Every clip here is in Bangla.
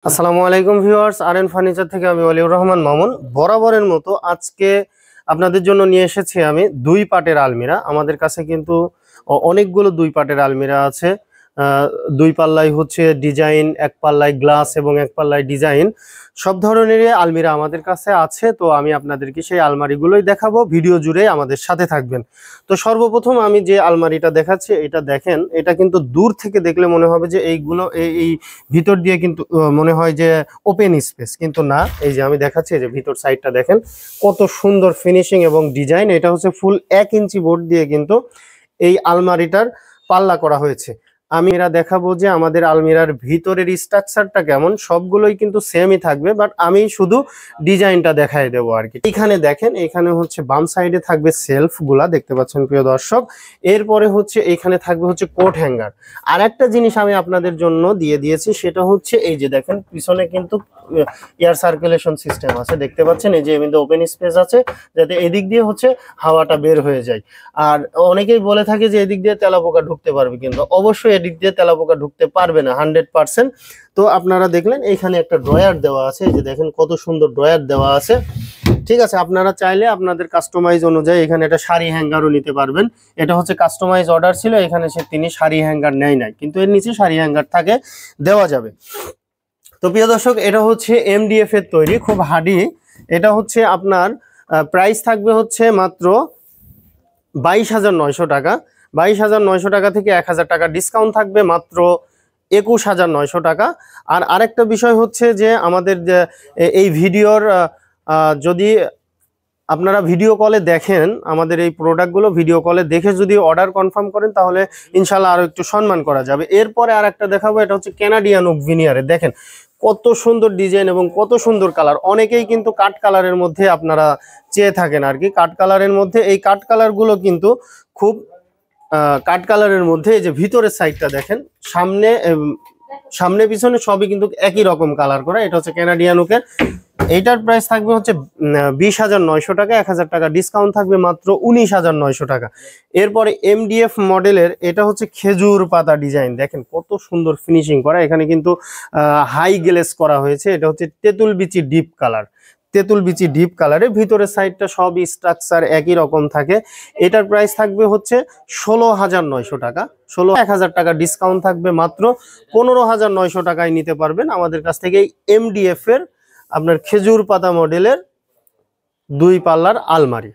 আসসালামু আলাইকুম ভিউয়ার্স, আরএন ফার্নিচার থেকে আমি ওয়ালিউর রহমান মামুন। বরাবরের মতো আজকে আপনাদের জন্য নিয়ে এসেছি আমি দুই পাটের আলমিরা। আমাদের কাছে কিন্তু অনেকগুলো দুই পাটের আলমিরা আছে। দুই পাল্লায় হচ্ছে ডিজাইন, এক পাল্লায় গ্লাস এবং এক পাল্লায় ডিজাইন, সব ধরনেরই আলমিরা আমাদের কাছে আছে। তো আমি আপনাদেরকে সেই আলমারিগুলোই দেখাবো, ভিডিও জুড়ে আমাদের সাথে থাকবেন। তো সর্বপ্রথম আমি যে আলমারিটা দেখাচ্ছি, এটা দেখেন, এটা কিন্তু দূর থেকে দেখলে মনে হবে যে এইগুলো এই ভিতর দিয়ে কিন্তু মনে হয় যে ওপেন স্পেস, কিন্তু না। এই যে আমি দেখাচ্ছি, এই যে ভিতর সাইডটা দেখেন কত সুন্দর ফিনিশিং এবং ডিজাইন। এটা হচ্ছে ফুল 1 ইঞ্চি বোর্ড দিয়ে কিন্তু এই আলমারিটার পাল্লা করা হয়েছে। আমি এরা দেখাবো যে আমাদের আলমিরার ভিতরের স্ট্রাকচারটা কেমন। সবগুলোই কিন্তু সেমই থাকবে, বাট আমি শুধু ডিজাইনটা দেখাই দেবো আর কি। এখানে দেখেন, এখানে হচ্ছে বাম সাইডে থাকবে সেলফ গুলা, দেখতে পাচ্ছেন প্রিয় দর্শক। এরপরে হচ্ছে এখানে থাকবে হচ্ছে কোট হ্যাঙ্গার। আর একটা জিনিস আমি আপনাদের জন্য দিয়ে দিয়েছি, সেটা হচ্ছে এই যে দেখেন পিছনে কিন্তু এয়ার সার্কুলেশন সিস্টেম আছে, দেখতে পাচ্ছেন। এই যে কিন্তু ওপেন স্পেস আছে, যাতে এদিক দিয়ে হচ্ছে হাওয়াটা বের হয়ে যায়। আর অনেকেই বলে থাকে যে এদিক দিয়ে তেলাপোকা ঢুকতে পারবে, কিন্তু অবশ্যই এদিক দিয়ে তেলাপোকা ঢুকতে পারবে না 100%। তো আপনারা দেখলেন এখানে একটা ড্রয়ার দেওয়া আছে, এই যে দেখেন কত সুন্দর ড্রয়ার দেওয়া আছে। ঠিক আছে, আপনারা চাইলে আপনাদের কাস্টমাইজ অনুযায়ী এখানে একটা শাড়ি হ্যাঙ্গারও নিতে পারবেন। এটা হচ্ছে কাস্টমাইজ অর্ডার ছিল, এখানে তিনি শাড়ি হ্যাঙ্গার নেয় নাই, কিন্তু এর নিচে শাড়ি হ্যাঙ্গার থাকে, দেওয়া যাবে। তো প্রিয় দর্শক, এটা হচ্ছে এমডিএফ এর তৈরি, খুব হার্ডি। এটা হচ্ছে আপনার প্রাইস থাকবে হচ্ছে মাত্র 22,900 টাকা। 22,900 টাকা থেকে 1,000 টাকা ডিসকাউন্ট থাকবে, মাত্র 21,900 টাকা। আর আরেকটা বিষয় হচ্ছে যে আমাদের এই ভিডিওর যদি আপনারা ভিডিও কলে দেখেন আমাদের এই প্রোডাক্টগুলো, ভিডিও কলে দেখে যদি অর্ডার কনফার্ম করেন, তাহলে ইনশাল্লাহ আরো একটু সম্মান করা যাবে। এরপরে আর একটা দেখাবো, এটা হচ্ছে ক্যানাডিয়ান ওক ভিনিয়ারে। দেখেন কত সুন্দর ডিজাইন এবং কত সুন্দর কালার। অনেকেই কিন্তু কাট কালারের মধ্যে আপনারা চেয়ে থাকেন আর কি। কাট কালারের মধ্যে এই কাট কালারগুলো কিন্তু খুব কাট কালারের মধ্যে, এই যে ভিতরের সাইডটা দেখেন, সামনে পিছনে সবই কিন্তু একই রকম কালার করা। এটা হচ্ছে ক্যানাডিয়ান ওকের। এইটার প্রাইস থাকবে হচ্ছে 20,900 টাকা। 1,000 টাকা ডিসকাউন্ট থাকবে, মাত্র 19,900 টাকা। এরপরে এমডিএফ মডেলের, এটা হচ্ছে খেজুর পাতা ডিজাইন। দেখেন কত সুন্দর ফিনিশিং করা, এখানে কিন্তু হাই গ্লেস করা হয়েছে। এটা হচ্ছে তেঁতুল বিচি ডিপ কালার, তেঁতুল বিচি ডিপ কালারের। ভিতরের সাইডটা সব স্ট্রাকচার একই রকম থাকে। এটার প্রাইস থাকবে হচ্ছে 16,900 টাকা। 1,000 টাকা ডিসকাউন্ট থাকবে, মাত্র 15,900 টাকায় নিতে পারবেন আমাদের কাছ থেকে এমডিএফ এর আপনার খেজুর পাতা মডেলের দুই পাল্লার আলমারি।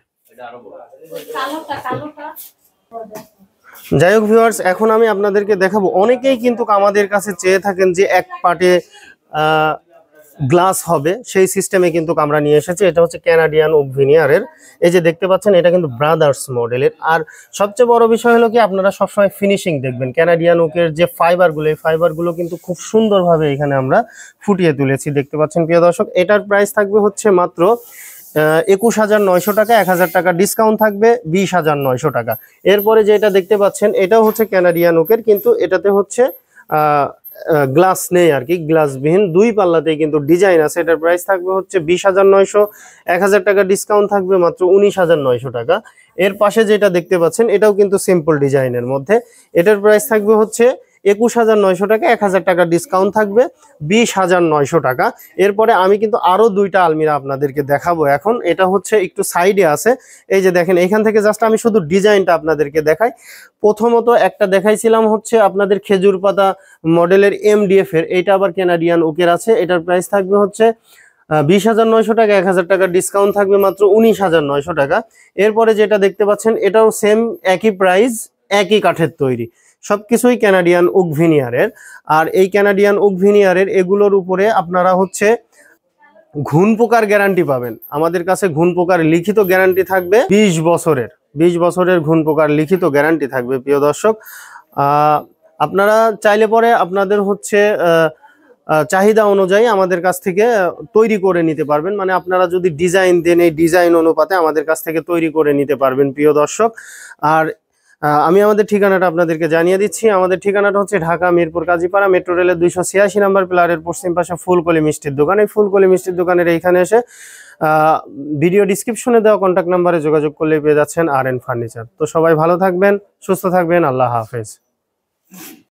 যাই হোক ভিউয়ার্স, এখন আমি আপনাদেরকে দেখাবো, অনেকেই কিন্তু আমাদের কাছে চেয়ে থাকেন যে এক পাটে গ্লাস হবে, সেই সিস্টেমে কিন্তু আমরা নিয়ে এসেছি। এটা হচ্ছে ক্যানাডিয়ান ওক ভিনিয়ারের। এই যে দেখতে পাচ্ছেন, এটা কিন্তু ব্রাদার্স মডেলের। আর সবচেয়ে বড় বিষয় হলো কি, আপনারা সবসময় ফিনিশিং দেখবেন। ক্যানাডিয়ান ওকের যে ফাইবারগুলো, এই ফাইবারগুলো কিন্তু খুব সুন্দরভাবে এখানে আমরা ফুটিয়ে তুলেছি, দেখতে পাচ্ছেন প্রিয় দর্শক। এটার প্রাইস থাকবে হচ্ছে মাত্র 21,900 টাকা। 1,000 টাকা ডিসকাউন্ট থাকবে, 20,900 টাকা। এরপরে যেটা দেখতে পাচ্ছেন, এটাও হচ্ছে ক্যানাডিয়ান ওকের, কিন্তু এটাতে হচ্ছে গ্লাস নেই আর কি, গ্লাসবিহীন দুই পাল্লাতেই কিন্তু ডিজাইন আছে। এটার প্রাইস থাকবে হচ্ছে 20,900। 1,000 টাকা ডিসকাউন্ট থাকবে, মাত্র 19,900 টাকা। এর পাশে যেটা দেখতে পাচ্ছেন, এটাও কিন্তু সিম্পল ডিজাইনের মধ্যে। এটার প্রাইস থাকবে হচ্ছে 21,900 টাকা। 1,000 টাকা ডিসকাউন্ট থাকবে, 20,900 টাকা। এরপরে আমি কিন্তু আরো দুইটা আলমিরা আপনাদেরকে দেখাবো এখন। এটা হচ্ছে একটু সাইডে আছে, এই যে দেখেন, এখান থেকে জাস্ট আমি শুধু ডিজাইনটা আপনাদেরকে দেখাই। প্রথমত একটা দেখাইছিলাম হচ্ছে আপনাদের খেজুর পাতা মডেলের এমডিএফ এর, এটা আবার ক্যানাডিয়ান ওকের আছে। এটার প্রাইস থাকবে হচ্ছে 20,900 টাকা। 1,000 টাকা ডিসকাউন্ট থাকবে, মাত্র 19,900 টাকা। এরপরে যেটা দেখতে পাচ্ছেন, এটাও সেম একই প্রাইস, একই কাঠের তৈরি, সবকিছুই ক্যানাডিয়ান ওক ভিনিয়ারের। আর এই ক্যানাডিয়ান ওক ভিনিয়ারের এগুলোর উপরে আপনারা হচ্ছে ঘুণ পোকার গ্যারান্টি পাবেন আমাদের কাছে। ঘুণ পোকার লিখিত গ্যারান্টি থাকবে 20 বছরের। 20 বছরের ঘুণ পোকার লিখিত গ্যারান্টি থাকবে প্রিয় দর্শক। আপনারা চাইলে পরে আপনাদের হচ্ছে চাহিদা অনুযায়ী আমাদের কাছ থেকে তৈরি করে নিতে পারবেন। মানে আপনারা যদি ডিজাইন দেন, এই ডিজাইন অনুপাতে আমাদের কাছ থেকে তৈরি করে নিতে পারবেন প্রিয় দর্শক। আর আমি আমাদের ঠিকানাটা আপনাদেরকে জানিয়ে দিচ্ছি। আমাদের ঠিকানাটা হচ্ছে ঢাকা মিরপুর কাজীপাড়া, মেট্রো রেলের 286 নম্বর পিলারের পশ্চিম পাশে ফুলকলি মিষ্টির দোকান। এই ফুলকলি মিষ্টির দোকানের এইখানে এসে ভিডিও ডিসক্রিপশনে দেওয়া কন্ট্যাক্ট নাম্বারে যোগাযোগ করলে পেয়ে যাচ্ছেন আরএন ফার্নিচার। তো সবাই ভালো থাকবেন, সুস্থ থাকবেন, আল্লাহ হাফেজ।